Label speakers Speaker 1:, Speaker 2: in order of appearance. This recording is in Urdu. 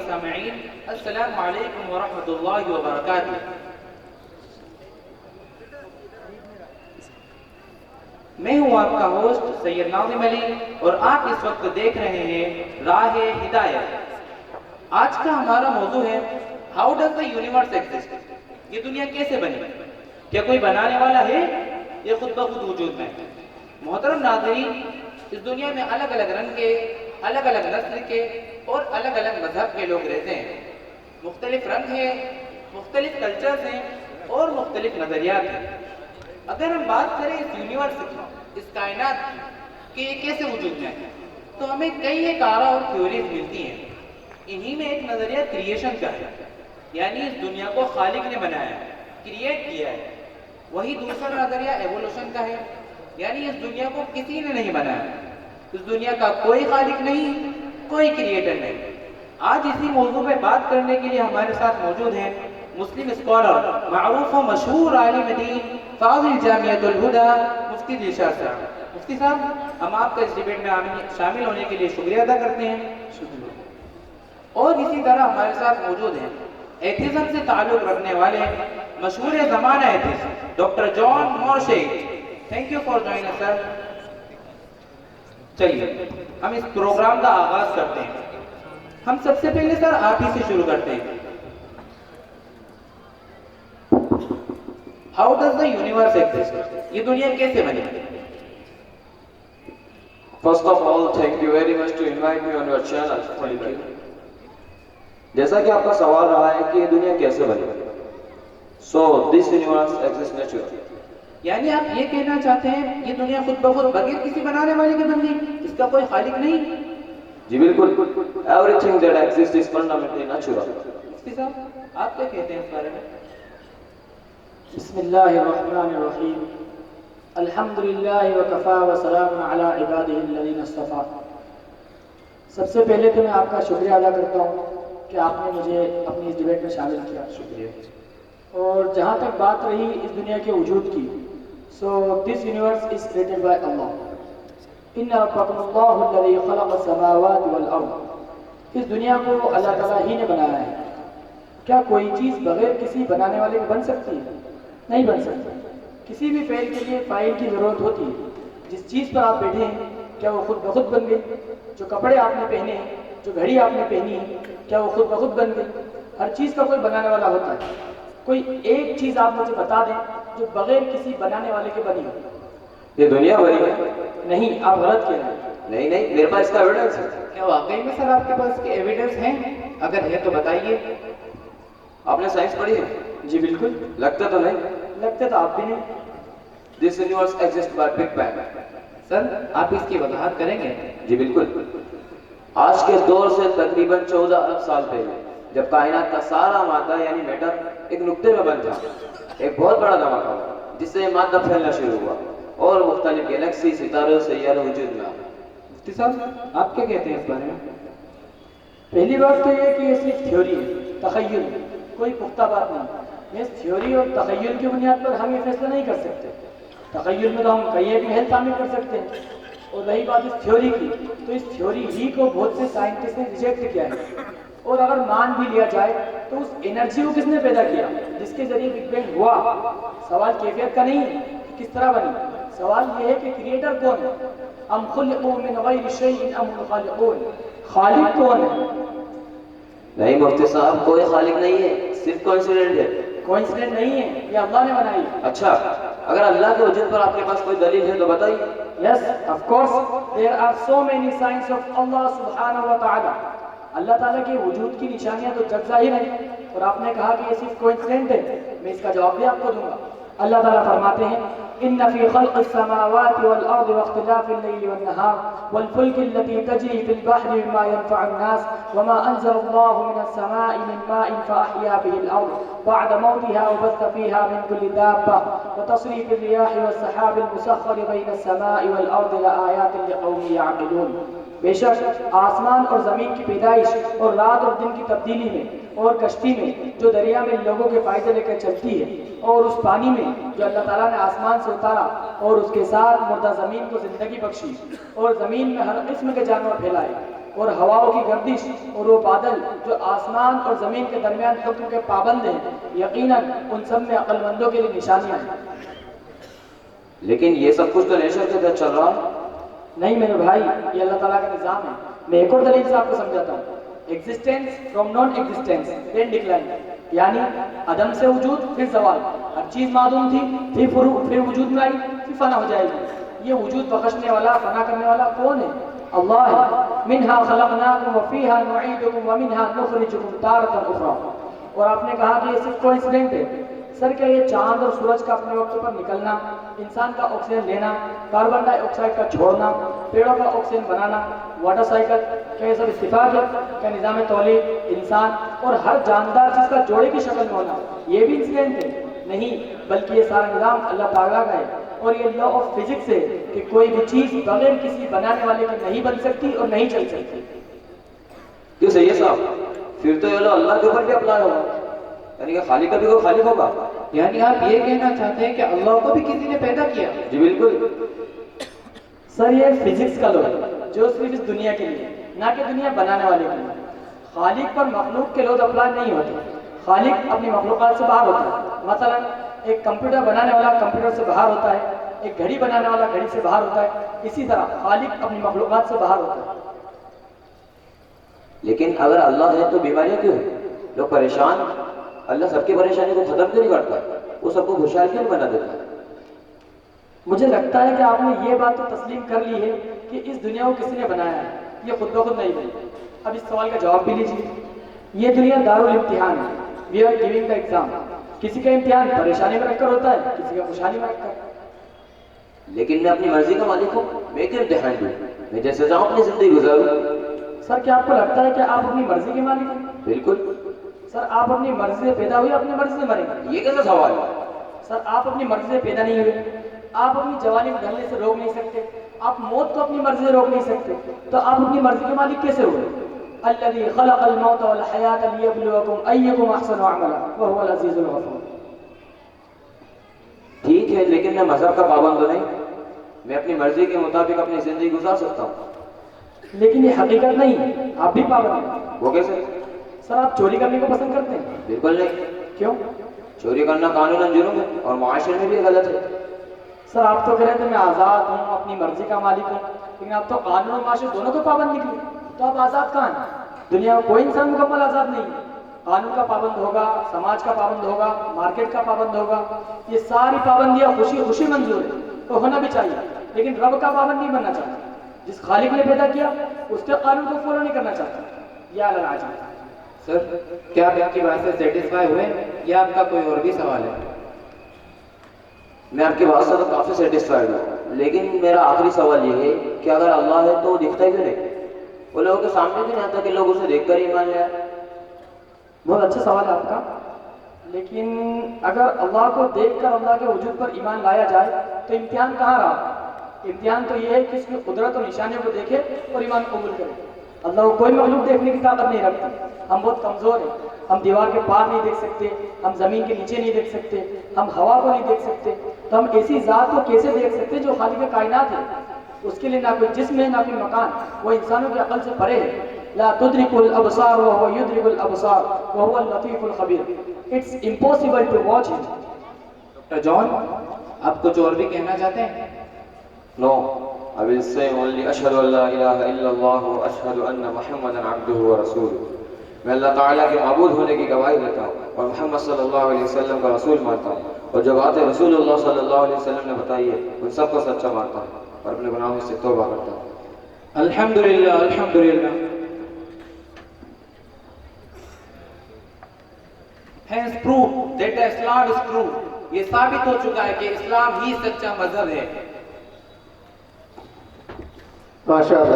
Speaker 1: سامعین، السلام علیکم ورحمۃ اللہ وبرکاتہ۔ میں ہوں آپ کا ہوسٹ سید ناظم علی اور آپ اس وقت دیکھ رہے ہیں راہ ہدایت۔ آج کا ہمارا موضوع ہے how does the universe exist? یہ دنیا کیسے بنی؟ کیا کوئی بنانے والا ہے یا خود بخود وجود میں؟ محترم ناظرین، اس دنیا میں الگ الگ رنگ کے، الگ الگ نسل کے اور الگ الگ مذہب کے لوگ رہتے ہیں۔ مختلف رنگ ہیں، مختلف کلچرز ہیں اور مختلف نظریات ہیں۔ اگر ہم بات کریں اس یونیورس کی، اس کائنات کی کہ یہ کیسے وجود میں ہے، تو ہمیں کئی ایک آراء اور تھیوریز ملتی ہیں۔ انہی میں ایک نظریہ کریشن کا ہے، یعنی اس دنیا کو خالق نے بنایا ہے، کریٹ کیا ہے۔ وہی دوسرا نظریہ ایوولوشن کا ہے، یعنی اس دنیا کو کسی نے نہیں بنایا، اس دنیا کا کوئی خالق نہیں، کوئی کریٹر نہیں۔ آج اسی موضوع پہ بات کرنے کے لیے ہمارے ساتھ موجود ہیں مسلم اسکالر، معروف و مشہور عالم دین، فاضل جامعۃ الہدیٰ، مفتی دلشاد صاحب۔ مفتی صاحب، ہم آپ کا اس ڈیبیٹ میں شامل ہونے کے لیے شکریہ ادا کرتے ہیں۔ شکریہ۔ اور اسی طرح ہمارے ساتھ موجود ہیں ایتھیزم سے تعلق رکھنے والے مشہور زمانہ ایتھیسٹ ڈاکٹر جان مورشے۔ Thank you for joining us sir. چلیے ہم اس پروگرام کا آغاز کرتے ہیں۔ ہم سب سے پہلے سر آپ ہی سے شروع کرتے ہیں۔ How does the universe exist? یہ دنیا کیسے بنی؟
Speaker 2: First of all, thank you very much to invite me on your channel. Thank you. جیسا کہ آپ کا سوال رہا ہے کہ یہ دنیا کیسے بنی، so this universe exists naturally.
Speaker 1: یعنی آپ یہ کہنا چاہتے ہیں یہ دنیا خود بخود بغیر کسی بنانے والے کے بن گئی، اس کا کوئی خالق نہیں؟
Speaker 2: جی بالکل، everything that exists is fundamentally natural.
Speaker 1: مفتی صاحب آپ کیا کہتے ہیں اس بارے میں؟
Speaker 3: بسم اللہ الرحمن الرحیم، الحمد للہ وکفیٰ وسلام علی عبادہ الذین اصطفیٰ۔ سب سے پہلے تو میں آپ کا شکریہ ادا کرتا ہوں کہ آپ نے مجھے اپنی اس ڈیبیٹ میں شامل کیا۔
Speaker 2: شکریہ۔
Speaker 3: اور جہاں تک بات رہی اس دنیا کے وجود کی، so this universe is created by اللہ۔ ان ربکم اللہ الذی خلق السماوات والارض۔ اس دنیا کو اللہ تعالیٰ ہی نے بنایا ہے۔ کیا کوئی چیز بغیر کسی بنانے والے کے بن سکتی ہے؟ نہیں بن سکتی۔ کسی بھی فعل کے لیے فاعل کی ضرورت ہوتی ہے۔ جس چیز پر آپ بیٹھے ہیں کیا وہ خود بخود بن گئی؟ جو کپڑے آپ نے پہنے ہیں، جو گھڑی آپ نے پہنی ہے، کیا وہ خود بخود بن گئی؟ ہر چیز کا کوئی بنانے والا ہوتا ہے۔ کوئی ایک چیز آپ مجھے بتا دیں جو بغیر کسی بنانے والے کے بنی ہو۔
Speaker 2: یہ دنیا بنی ہے؟
Speaker 3: نہیں، آپ غلط کہہ رہے ہیں۔
Speaker 2: نہیں، میرے پاس اس کا ایویڈنس ہے۔
Speaker 1: کیا واقعی میں سر آپ کے پاس کے ایویڈنس ہیں؟ اگر ہے تو بتائیے۔
Speaker 2: آپ نے سائنس پڑھی ہے؟
Speaker 3: جی بالکل۔
Speaker 2: لگتا تو نہیں۔
Speaker 3: لگتے تو آپ بھی نہیں۔
Speaker 2: This universe exists by Big Bang.
Speaker 1: سر آپ اس کی وضاحت کریں گے؟
Speaker 2: جی بالکل۔ آج کے دور سے تقریباً 14 ارب سال پہلے جب کائنات کا سارا مادہ یعنی میٹر ایک نقطے میں بن جاتا، ایک بہت بڑا دھماکہ ہوا جس سے مادہ پھیلنا شروع ہوا اور مختلف گیلیکسی، ستارے، سیارے وجود میں آئے۔
Speaker 1: مفتی صاحب آپ کیا کہتے ہیں اس بارے میں؟
Speaker 3: پہلی بات تو یہ کہ یہ صرف تھیوری ہے، تخیل، کوئی پختہ بات نہیں۔ اس تھیوری اور تخیل کی بنیاد پر ہم یہ فیصلہ نہیں کر سکتے۔ تخیل میں تو ہم کئی ایک محل تعمیر کر سکتے ہیں، اور رہی بات اس تھیوری کی، تو اس تھیوری ہی کو بہت سے سائنٹسٹ نے ریجیکٹ کیا ہے۔ اور اگر مان بھی لیا جائے تو اس انرجی کو کس نے پیدا کیا جس کے ذریعے بگ بینگ ہوا؟ سوال کیفیت کا نہیں ہے کس طرح بنی، سوال یہ ہے کہ کریٹر کون ہے؟ ام خلقوا من غیر شیء ام هم الخالقون؟ خالق کون ہے؟
Speaker 2: نہیں مفتی صاحب، کوئی خالق نہیں ہے، صرف کوئنسیڈنٹ ہے۔
Speaker 3: کوئنسیڈنٹ نہیں ہے، یہ اللہ نے بنائی ہے۔
Speaker 2: اچھا، اگر اللہ کے وجود پر آپ کے پاس کوئی دلیل ہے تو بتائیے۔
Speaker 3: Yes, of course, there are so many signs of Allah subhanahu wa ta'ala. اللہ تعالیٰ کے وجود کی نشانیاں تو جگ ظاہر ہیں، اور آپ نے کہا کہ یہ صرف کوئنسیڈنٹ ہے، میں اس کا جواب بھی آپ کو دوں گا۔ اللہ تعالیٰ فرماتے ہیں ان فی خلق السماوات والارض واختلاف اللیل والنہار والفلک التي تجری فی البحر بما ينفع الناس وما انزل اللہ من السماء من ماء فاحیا به الارض بعد موتها وبث فيها من كل دابة وتصريف الرياح والسحاب المسخر بين السماء والارض لآیات لقوم یعقلون۔ بے شک آسمان اور زمین کی پیدائش اور رات اور دن کی تبدیلی میں اور کشتی میں جو دریا میں لوگوں کے فائدے لے کر چلتی ہے اور اس پانی میں جو اللہ تعالیٰ نے آسمان سے اتارا اور اس کے ساتھ مردہ زمین کو زندگی بخشی اور زمین میں ہر قسم کے جانور پھیلائے اور ہواؤں کی گردش اور وہ بادل جو آسمان اور زمین کے درمیان حکم کے پابند ہیں، یقیناً ان سب میں عقل مندوں کے لیے نشانیاں ہیں۔
Speaker 2: لیکن یہ سب کچھ تو نیچر کے تحت چل رہا ہے۔
Speaker 3: نہیں میرے بھائی، یہ اللہ تعالیٰ کا نظام ہے۔ میں ایک اور دلیل سے آپ کو سمجھاتا ہوں۔ Existence from non existence then decline, یعنی عدم سے وجود پھر زوال۔ ہر چیز معدوم تھی پھر وجود میں آئی پھر فنا ہو جائے گی۔ یہ وجود بخشنے والا فنا کرنے والا کون ہے؟ اللہ ہے۔ منہا خلقناکم وفیہا نعیدکم ومنہا نخرجکم تارۃ اخری۔ اور آپ نے کہا کہ یہ صرف کوئنسیڈنٹ ہے۔ سر کیا یہ چاند اور سورج کا اپنے وقت پر نکلنا، انسان کا آکسیجن لینا، کاربن ڈائی آکسائڈ کا چھوڑنا، پیڑوں کا آکسیجن بنانا، واٹر سائیکل، کیا یہ سب اتفاق ہے؟ کیا نظام تولید، انسان اور ہر جاندار چیز کا جوڑے کی شکل میں ہونا یہ بھی انسیڈنٹ ہے؟ نہیں، بلکہ یہ سارا نظام اللہ تعالیٰ کا ہے، اور یہ لا آف فزکس ہے کہ کوئی بھی چیز بغیر کسی بنانے والے کے نہیں بن سکتی اور نہیں چل سکتی۔
Speaker 2: کیوں صحیح ہے صاحب؟ پھر تو یہ لو اللہ کے اوپر بھی اپلائی ہوگا، یعنی کہ خالق کا بھی کوئی خالق ہوگا۔
Speaker 1: یعنی آپ یہ کہنا چاہتے ہیں کہ اللہ کو بھی کسی نے پیدا کیا؟
Speaker 2: جی بالکل۔
Speaker 3: سر یہ فزکس کا لو ہے جو صرف اس دنیا کے لیے، نہ کہ دنیا بنانے والے کے لیے۔ خالق پر مخلوق کے لوگ اپلائی نہیں ہوتے۔ خالق اپنی مخلوقات سے باہر ہوتا ہے۔ مثلا ایک کمپیوٹر بنانے والا کمپیوٹر سے باہر ہوتا ہے، ایک گھڑی بنانے والا گھڑی سے باہر ہوتا ہے، اسی طرح خالق اپنی مخلوقات سے باہر ہوتا ہے۔
Speaker 2: لیکن اگر اللہ ہے تو بیماریاں کیوں ہیں؟ لوگ پریشان، اللہ سب کی پریشانی کو ختم کیوں نہیں کرتا؟ وہ سب کو خوشحال کیوں بنا دیتا ہے؟
Speaker 3: مجھے لگتا ہے کہ آپ نے یہ بات تو تسلیم کر لی ہے کہ اس دنیا کو کسی نے بنایا ہے، یہ خود بخود نہیں بنی۔ اب اس سوال کا جواب بھی لیجیے۔ یہ دنیا دارالامتحان ہے، we are giving the exam. کسی کا امتحان پریشانی میں رکھ کر ہوتا ہے، کسی کا خوشحالی میں رکھ کر۔
Speaker 2: لیکن میں اپنی مرضی کا مالک ہوں، میں کیوں امتحان دوں؟ میں جیسے چاہوں اپنی زندگی گزاروں۔
Speaker 3: سر کیا آپ کو لگتا ہے کہ آپ اپنی مرضی کے مالک ہیں؟
Speaker 2: بالکل۔
Speaker 3: سر آپ اپنی مرضی سے پیدا ہوئے، اپنی مرضی سے مریں گے؟
Speaker 2: یہ کیسا سوال ہے؟
Speaker 3: سر آپ اپنی مرضی سے پیدا نہیں ہوئے، آپ اپنی جوانی کو ڈھلنے سے روک نہیں سکتے، آپ موت کو اپنی مرضی سے روک نہیں سکتے، تو آپ اپنی مرضی کے مالک کیسے ہوئے؟ الذی خلق الموت والحیات لیبلوکم ایکم احسن عملا وہو العزیز الغفور۔
Speaker 2: ٹھیک ہے، لیکن میں مذہب کا پابند تو نہیں، میں اپنی مرضی کے مطابق اپنی زندگی گزار سکتا ہوں۔
Speaker 3: لیکن یہ حقیقت نہیں ہے، آپ بھی پابند ہیں۔
Speaker 2: وہ کیسے؟
Speaker 3: سر آپ چوری کرنے کو پسند کرتے ہیں؟
Speaker 2: بالکل نہیں۔
Speaker 3: کیوں؟
Speaker 2: چوری کرنا قانوناً جرم ہے اور معاشرے میں بھی غلط ہے۔
Speaker 3: سر آپ تو کہہ رہے تھے میں آزاد ہوں، اپنی مرضی کا مالک ہوں، لیکن آپ تو قانون اور معاشرے دونوں کے پابند نکلے، تو آپ آزاد کہاں ہیں؟ دنیا میں کوئی انسان مکمل آزاد نہیں ہے۔ قانون کا پابند ہوگا، سماج کا پابند ہوگا، مارکیٹ کا پابند ہوگا، یہ ساری پابندیاں خوشی خوشی منظور ہے، تو ہونا بھی چاہیے، لیکن رب کا پابند نہیں بننا چاہتا۔ جس خالق نے پیدا کیا اس کے قانون کو فالو نہیں کرنا چاہتا۔ یا اللہ عجیب۔
Speaker 1: سر کیا آپ کی بات سے سیٹسفائی ہوئے یا آپ کا کوئی اور بھی سوال ہے؟
Speaker 2: میں آپ کی بات سے تو کافی سیٹسفائیڈ ہوں، لیکن میرا آخری سوال یہ ہے کہ اگر اللہ ہے تو وہ دکھتا کیوں نہیں؟ وہ لوگوں کے سامنے کیوں نہیں آتا کہ لوگ اسے دیکھ کر ہی مان لیا؟
Speaker 3: بہت اچھا سوال ہے آپ کا، لیکن اگر اللہ کو دیکھ کر اللہ کے وجود پر ایمان لایا جائے تو امتحان کہاں رہا؟ امتحان تو یہ ہے کہ اس کی قدرت اور نشانیوں کو دیکھے اور ایمان قبول کرے۔ اللہ کو کوئی مخلوق دیکھنے کی طاقت نہیں رکھتی، ہم بہت کمزور ہیں، ہم دیوار کے پار نہیں دیکھ سکتے، ہم زمین کے نیچے نہیں دیکھ سکتے، ہم ہوا کو نہیں دیکھ سکتے، تو ہم ایسی ذات کو کیسے دیکھ سکتے جو خالق کائنات ہے؟ اس کے لیے نہ کوئی جسم ہے نہ کوئی مکان، وہ انسانوں کی عقل سے پرے ہے۔ لا تدرک الابصار وهو يدرك الابصار وهو اللطيف الخبير۔ It's impossible to watch it۔
Speaker 1: Doctor John آپ کچھ اور بھی کہنا چاہتے ہیں؟
Speaker 2: No, I will say only أشهد أن لا إله إلا الله وأشهد أن محمدا عبده ورسوله۔ میں اللہ تعالیٰ کے معبود ہونے کی گواہی دیتا ہوں اور محمد صلی اللہ علیہ وسلم کا رسول مانتا ہوں، اور جو باتیں رسول اللہ صلی اللہ علیہ وسلم نے بتائی ہے ان سب کو سچا مانتا ہوں اور اپنے گناہوں سے توبہ کرتا ہوں۔
Speaker 1: الحمدللہ الحمدللہ۔ Hence proof that Islam is true۔ یہ ثابت ہو چکا ہے کہ اسلام ہی سچا مذہب ہے۔
Speaker 4: ماشاء اللہ۔